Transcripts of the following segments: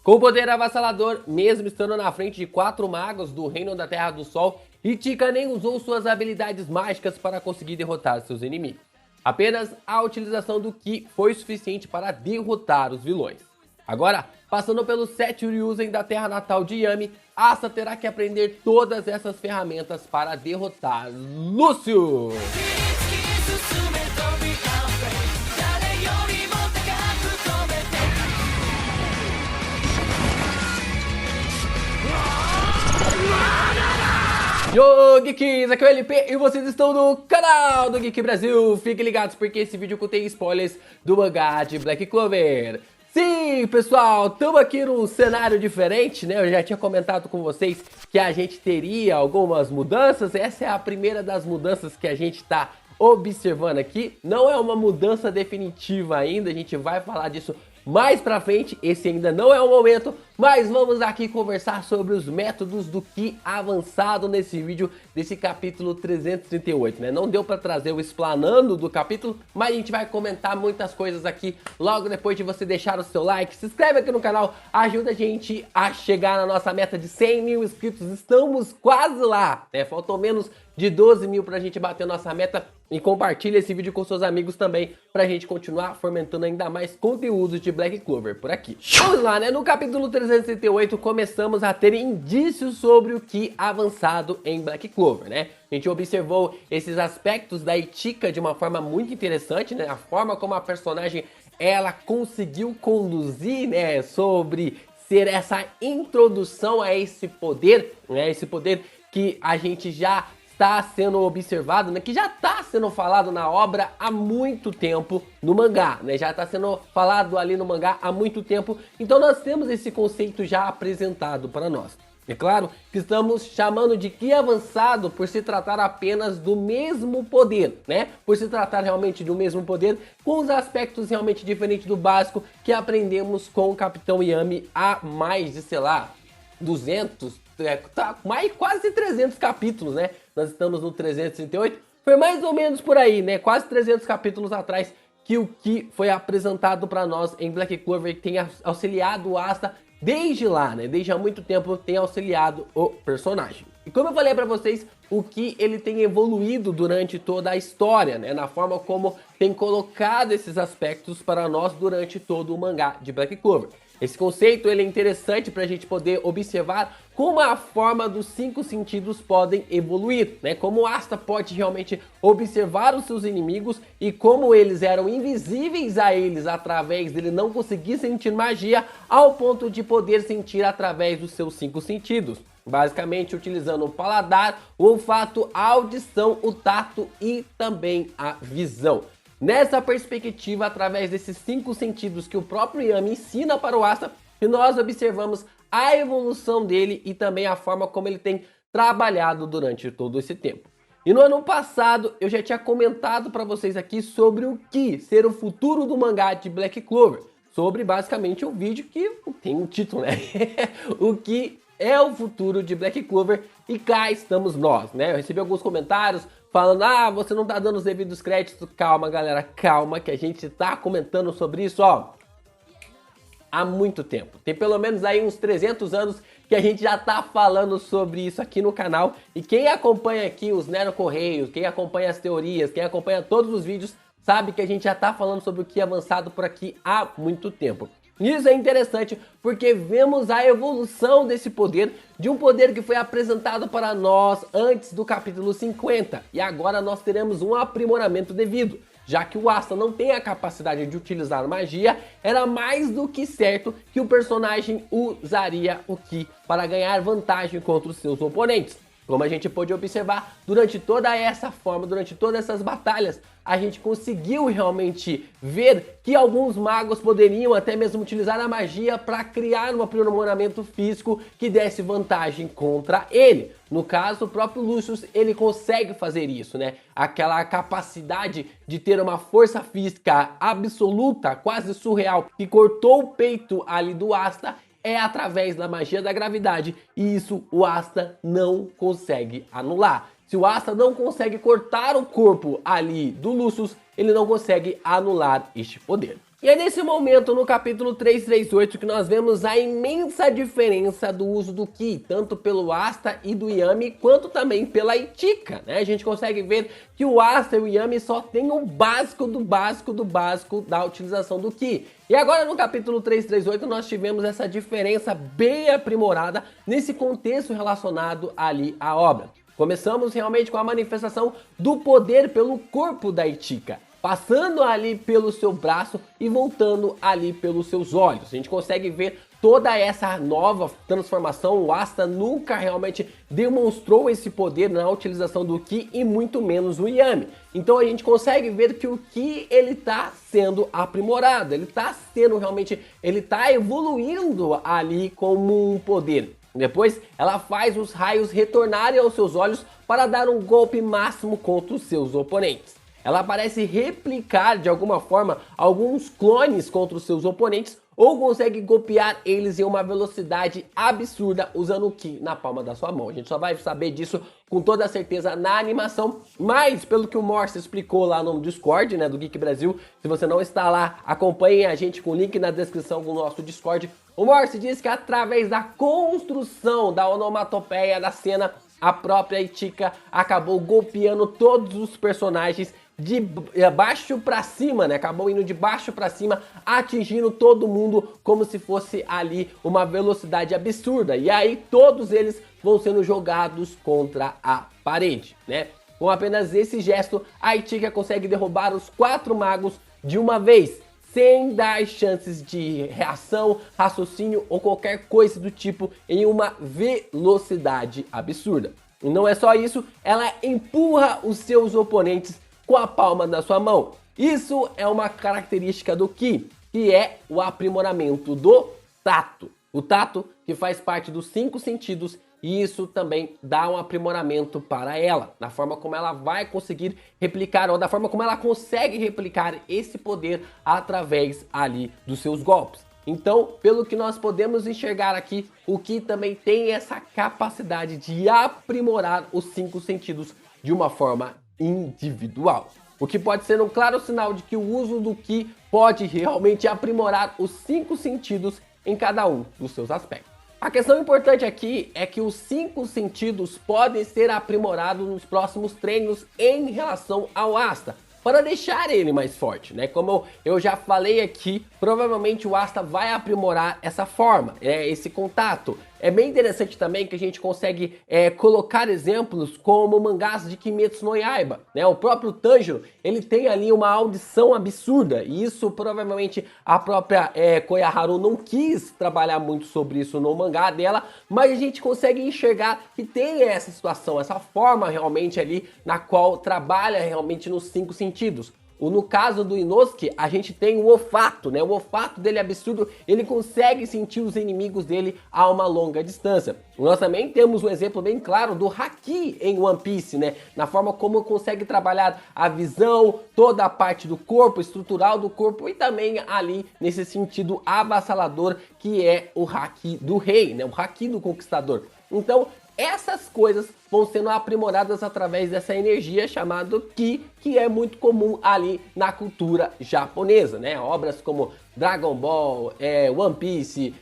Com poder avassalador, mesmo estando na frente de 4 magos do Reino da Terra do Sol, Itika nem usou suas habilidades mágicas para conseguir derrotar seus inimigos. Apenas a utilização do Ki foi suficiente para derrotar os vilões. Agora, passando pelos 7 Ryuzen da terra natal de Yami, Asta terá que aprender todas essas ferramentas para derrotar Lúcio! Yo, Geeks, aqui é o LP e vocês estão no canal do Geek Brasil. Fiquem ligados porque esse vídeo contém spoilers do mangá de Black Clover. Sim, pessoal, estamos aqui num cenário diferente, né? Eu já tinha comentado com vocês que a gente teria algumas mudanças. Essa é a primeira das mudanças que a gente está observando aqui. Não é uma mudança definitiva ainda, a gente vai falar disso mais pra frente, esse ainda não é o momento, mas vamos aqui conversar sobre os métodos do Ki avançado nesse vídeo desse capítulo 338, né? Não deu pra trazer o explanando do capítulo, mas a gente vai comentar muitas coisas aqui logo depois de você deixar o seu like, se inscreve aqui no canal, ajuda a gente a chegar na nossa meta de 100 mil inscritos, estamos quase lá, né? Faltou menos de 12 mil pra gente bater nossa meta e compartilha esse vídeo com seus amigos também pra gente continuar fomentando ainda mais conteúdos de Black Clover por aqui. Vamos lá, né? No capítulo 368 começamos a ter indícios sobre o Ki avançado em Black Clover, né? A gente observou esses aspectos da Itika de uma forma muito interessante, né? A forma como a personagem ela conseguiu conduzir, né? Sobre ser essa introdução a esse poder, né? Esse poder que a gente já está sendo observado, né, que já está sendo falado na obra há muito tempo no mangá, né, já está sendo falado ali no mangá há muito tempo, então nós temos esse conceito já apresentado para nós. É claro que estamos chamando de Ki avançado por se tratar apenas do mesmo poder, né, por se tratar realmente do mesmo poder, com os aspectos realmente diferentes do básico que aprendemos com o Capitão Yami há mais de, sei lá, 200, mais quase 300 capítulos, né? Nós estamos no 338, foi mais ou menos por aí, né? Quase 300 capítulos atrás que o Ki foi apresentado para nós em Black Clover, que tem auxiliado o Asta desde lá, né? Desde há muito tempo tem auxiliado o personagem. E como eu falei para vocês, o Ki ele tem evoluído durante toda a história, né? Na forma como tem colocado esses aspectos para nós durante todo o mangá de Black Clover. Esse conceito ele é interessante para a gente poder observar como a forma dos 5 sentidos podem evoluir, né? Como o Asta pode realmente observar os seus inimigos e como eles eram invisíveis a eles através dele não conseguir sentir magia ao ponto de poder sentir através dos seus 5 sentidos. Basicamente utilizando o paladar, o olfato, a audição, o tato e também a visão. Nessa perspectiva, através desses 5 sentidos que o próprio Yami ensina para o Asta, que nós observamos a evolução dele e também a forma como ele tem trabalhado durante todo esse tempo. E no ano passado eu já tinha comentado para vocês aqui sobre o Ki ser o futuro do mangá de Black Clover, sobre basicamente o vídeo que tem um título, né? O Ki é o futuro de Black Clover e cá estamos nós, né? Eu recebi alguns comentários falando, você não tá dando os devidos créditos. Calma, galera, calma, que a gente tá comentando sobre isso, ó, há muito tempo. Tem pelo menos aí uns 300 anos que a gente já tá falando sobre isso aqui no canal. E quem acompanha aqui os Nero Correios, quem acompanha as teorias, quem acompanha todos os vídeos, sabe que a gente já tá falando sobre o Ki avançado por aqui há muito tempo. Isso é interessante porque vemos a evolução desse poder, de um poder que foi apresentado para nós antes do capítulo 50. E agora nós teremos um aprimoramento devido. Já que o Asta não tem a capacidade de utilizar magia, era mais do que certo que o personagem usaria o Ki para ganhar vantagem contra os seus oponentes. Como a gente pôde observar, durante toda essa forma, durante todas essas batalhas, a gente conseguiu realmente ver que alguns magos poderiam até mesmo utilizar a magia para criar um aprimoramento físico que desse vantagem contra ele. No caso, o próprio Lucius, ele consegue fazer isso, né? Aquela capacidade de ter uma força física absoluta, quase surreal, que cortou o peito ali do Asta, é através da magia da gravidade, e isso o Asta não consegue anular. Se o Asta não consegue cortar o corpo ali do Lucius, ele não consegue anular este poder. E é nesse momento, no capítulo 338, que nós vemos a imensa diferença do uso do Ki, tanto pelo Asta e do Yami, quanto também pela Ichika, né? A gente consegue ver que o Asta e o Yami só tem o básico do básico do básico da utilização do Ki. E agora no capítulo 338 nós tivemos essa diferença bem aprimorada nesse contexto relacionado ali à obra. Começamos realmente com a manifestação do poder pelo corpo da Ichika, passando ali pelo seu braço e voltando ali pelos seus olhos. A gente consegue ver toda essa nova transformação. O Asta nunca realmente demonstrou esse poder na utilização do Ki e muito menos o Yami. Então a gente consegue ver que o Ki ele está sendo aprimorado, ele está sendo realmente, ele está evoluindo ali como um poder. Depois ela faz os raios retornarem aos seus olhos para dar um golpe máximo contra os seus oponentes. Ela parece replicar de alguma forma alguns clones contra os seus oponentes ou consegue golpear eles em uma velocidade absurda usando o Ki na palma da sua mão. A gente só vai saber disso com toda certeza na animação, mas pelo que o Morse explicou lá no Discord, né, do Geek Brasil, se você não está lá, acompanhe a gente com o link na descrição do nosso Discord. O Morse diz que através da construção da onomatopeia da cena, a própria Ichika acabou golpeando todos os personagens de baixo para cima, né? Acabou indo de baixo para cima, atingindo todo mundo como se fosse ali uma velocidade absurda. E aí todos eles vão sendo jogados contra a parede, né? Com apenas esse gesto, a Ichika consegue derrubar os 4 magos de uma vez, sem dar chances de reação, raciocínio ou qualquer coisa do tipo em uma velocidade absurda. E não é só isso, ela empurra os seus oponentes com a palma da sua mão. Isso é uma característica do Ki, que é o aprimoramento do tato. O tato que faz parte dos 5 sentidos e isso também dá um aprimoramento para ela, na forma como ela vai conseguir replicar ou da forma como ela consegue replicar esse poder através ali dos seus golpes. Então, pelo que nós podemos enxergar aqui, o Ki também tem essa capacidade de aprimorar os 5 sentidos de uma forma individual. O que pode ser um claro sinal de que o uso do Ki pode realmente aprimorar os 5 sentidos em cada um dos seus aspectos. A questão importante aqui é que os 5 sentidos podem ser aprimorados nos próximos treinos em relação ao Asta, para deixar ele mais forte, né? Como eu já falei aqui, provavelmente o Asta vai aprimorar essa forma, esse contato. É bem interessante também que a gente consegue colocar exemplos como mangás de Kimetsu no Yaiba, né? O próprio Tanjiro, ele tem ali uma audição absurda, e isso provavelmente a própria Koyaharu não quis trabalhar muito sobre isso no mangá dela, mas a gente consegue enxergar que tem essa situação, essa forma realmente ali na qual trabalha realmente nos 5 sentidos. No caso do Inosuke, a gente tem o olfato, né? O olfato dele é absurdo, ele consegue sentir os inimigos dele a uma longa distância. Nós também temos um exemplo bem claro do Haki em One Piece, né? Na forma como consegue trabalhar a visão, toda a parte do corpo, estrutural do corpo e também ali nesse sentido avassalador que é o Haki do rei, né? O Haki do conquistador. Então, essas coisas vão sendo aprimoradas através dessa energia chamada Ki, que é muito comum ali na cultura japonesa, né? Obras como Dragon Ball, One Piece,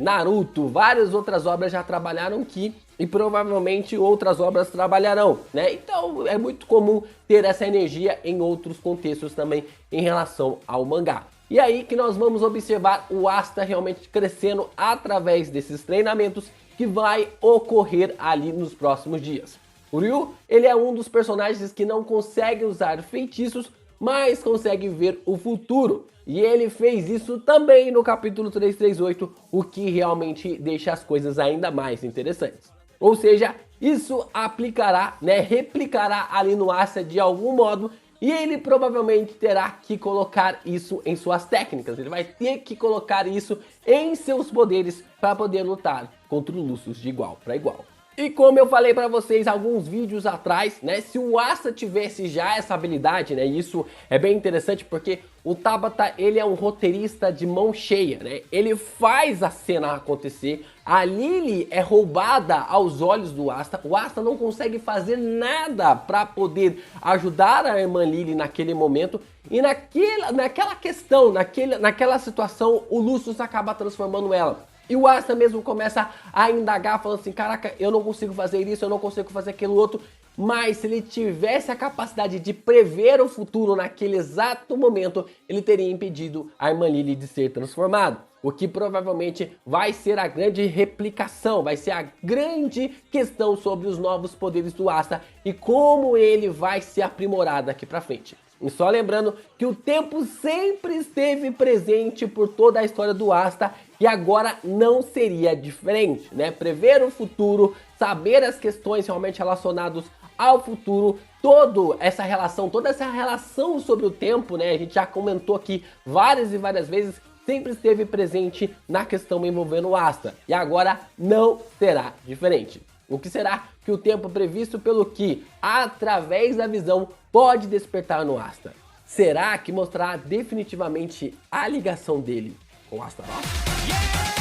Naruto, várias outras obras já trabalharam Ki e provavelmente outras obras trabalharão, né? Então é muito comum ter essa energia em outros contextos também em relação ao mangá. E aí que nós vamos observar o Asta realmente crescendo através desses treinamentos que vai ocorrer ali nos próximos dias. O Ryu, ele é um dos personagens que não consegue usar feitiços, mas consegue ver o futuro. E ele fez isso também no capítulo 338, o que realmente deixa as coisas ainda mais interessantes. Ou seja, isso aplicará, né, replicará ali no Asta de algum modo, e ele provavelmente terá que colocar isso em suas técnicas. Ele vai ter que colocar isso em seus poderes para poder lutar contra o Lucius de igual para igual. E como eu falei pra vocês alguns vídeos atrás, né, se o Asta tivesse já essa habilidade, né, isso é bem interessante porque o Tabata, ele é um roteirista de mão cheia, né, ele faz a cena acontecer, a Lily é roubada aos olhos do Asta, o Asta não consegue fazer nada pra poder ajudar a irmã Lily naquele momento, e naquela questão, naquela situação, o Lucius acaba transformando ela. E o Asta mesmo começa a indagar, falando assim, caraca, eu não consigo fazer isso, eu não consigo fazer aquilo outro. Mas se ele tivesse a capacidade de prever o futuro naquele exato momento, ele teria impedido a irmã Lily de ser transformada. O que provavelmente vai ser a grande replicação, vai ser a grande questão sobre os novos poderes do Asta e como ele vai se aprimorar daqui pra frente. E só lembrando que o tempo sempre esteve presente por toda a história do Asta e agora não seria diferente, né? Prever o futuro, saber as questões realmente relacionadas ao futuro, toda essa relação sobre o tempo, né? A gente já comentou aqui várias e várias vezes, sempre esteve presente na questão envolvendo o Asta e agora não será diferente. O que será que o tempo previsto pelo Ki, através da visão, pode despertar no Asta? Será que mostrará definitivamente a ligação dele com o Astaroth?